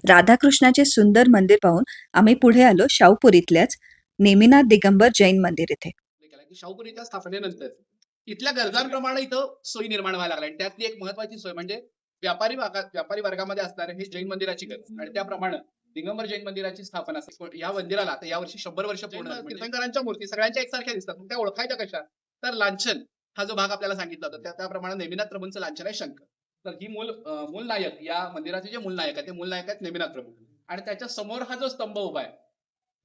राधाकृष्णाचे सुंदर मंदिर पाहून आम्ही पुढे आलो शाहूपुरीतल्याच नेमिनाथ दिगंबर जैन मंदिर इथे. केला की शाहूपुरीच्या स्थापनेनंतर इथल्या गरजांप्रमाणे इथं सोयी निर्माण व्हायला लागल्या आणि त्यातली एक महत्वाची सोय म्हणजे व्यापारी वर्गामध्ये असणारे हे जैन मंदिराची गरज आणि त्याप्रमाणे दिगंबर जैन मंदिराची स्थापना. या मंदिराला आता यावर्षी 100 वर्ष पूर्ण झाली. तीर्थंकरांच्या मूर्ती सगळ्यांच्या एकसारख्या दिसतात, त्या ओळखायच्या कशा? तर लांछन हा जो भाग आपल्याला सांगितला होता त्याप्रमाणे नेमिनाथ प्रभूंचं लांछन आहे शंख. तर ही मूल नायक या मंदिराचे जे मूल नायक आहेत ते मूल नायक आहेत नेमिनाथ प्रभू आणि त्याच्या समोर हा जो स्तंभ उभा आहे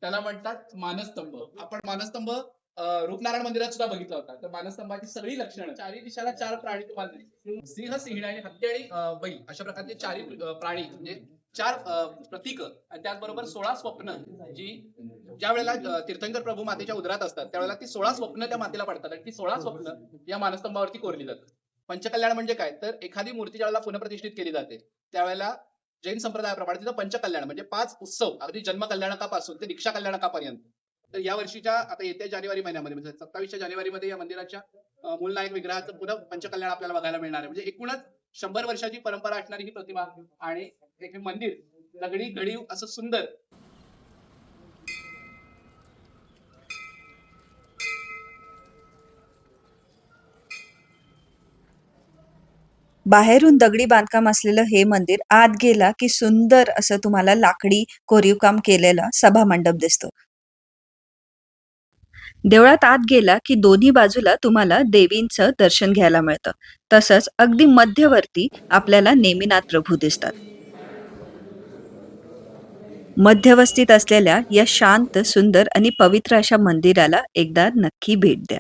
त्याला म्हणतात मानस्तंभ. आपण मानस्तंभ रूपनारायण मंदिरात सुद्धा बघितला होता. तर मानस्तंभाची सगळी लक्षणं, चारी दिशाला 4 प्राणी तुम्हाला दिसतील. सिंह, सिंहिणी आणि हत्ती आणि बैल अशा प्रकारचे चारी प्राणी म्हणजे 4 प्रतीक आणि त्याचबरोबर 16 स्वप्न जी ज्या वेळेला तीर्थंकर प्रभू मातेच्या उदरात असतात त्यावेळेला ती 16 स्वप्न त्या मातेला पडतात आणि ती 16 स्वप्न या मानस्तंभावरती कोरली जातात. पंचकल्याण म्हणजे काय? तर एखादी मूर्ती ज्यावेळेला पुनःप्रतिष्ठित केली जाते त्यावेळेला जैन संप्रदायाप्रमाणे तिथं पंचकल्याण म्हणजे 5 उत्सव अगदी जन्म कल्याणकापासून ते दीक्षा कल्याणकापर्यंत. तर या वर्षीच्या आता येत्या जानेवारी महिन्यामध्ये म्हणजे 27 जानेवारीमध्ये या मंदिराच्या मूल नायक विग्रहाचं पुन्हा पंचकल्याण आपल्याला बघायला मिळणार आहे. म्हणजे एकूणच 100 वर्षाची परंपरा असणारी ही प्रतिमा आणि एक मंदिर दगडी घडीव असं सुंदर. बाहेरून दगडी बांधकाम असलेलं हे मंदिर आत गेला की सुंदर असं तुम्हाला लाकडी कोरीवकाम केलेला सभा मंडप दिसतो. देवळात आत गेला की दोन्ही बाजूला तुम्हाला देवींचं दर्शन घ्यायला मिळतं. तसंच अगदी मध्यवर्ती आपल्याला नेमिनाथ प्रभू दिसतात. मध्यवस्थित असलेल्या या शांत, सुंदर आणि पवित्र अशा मंदिराला एकदा नक्की भेट द्या.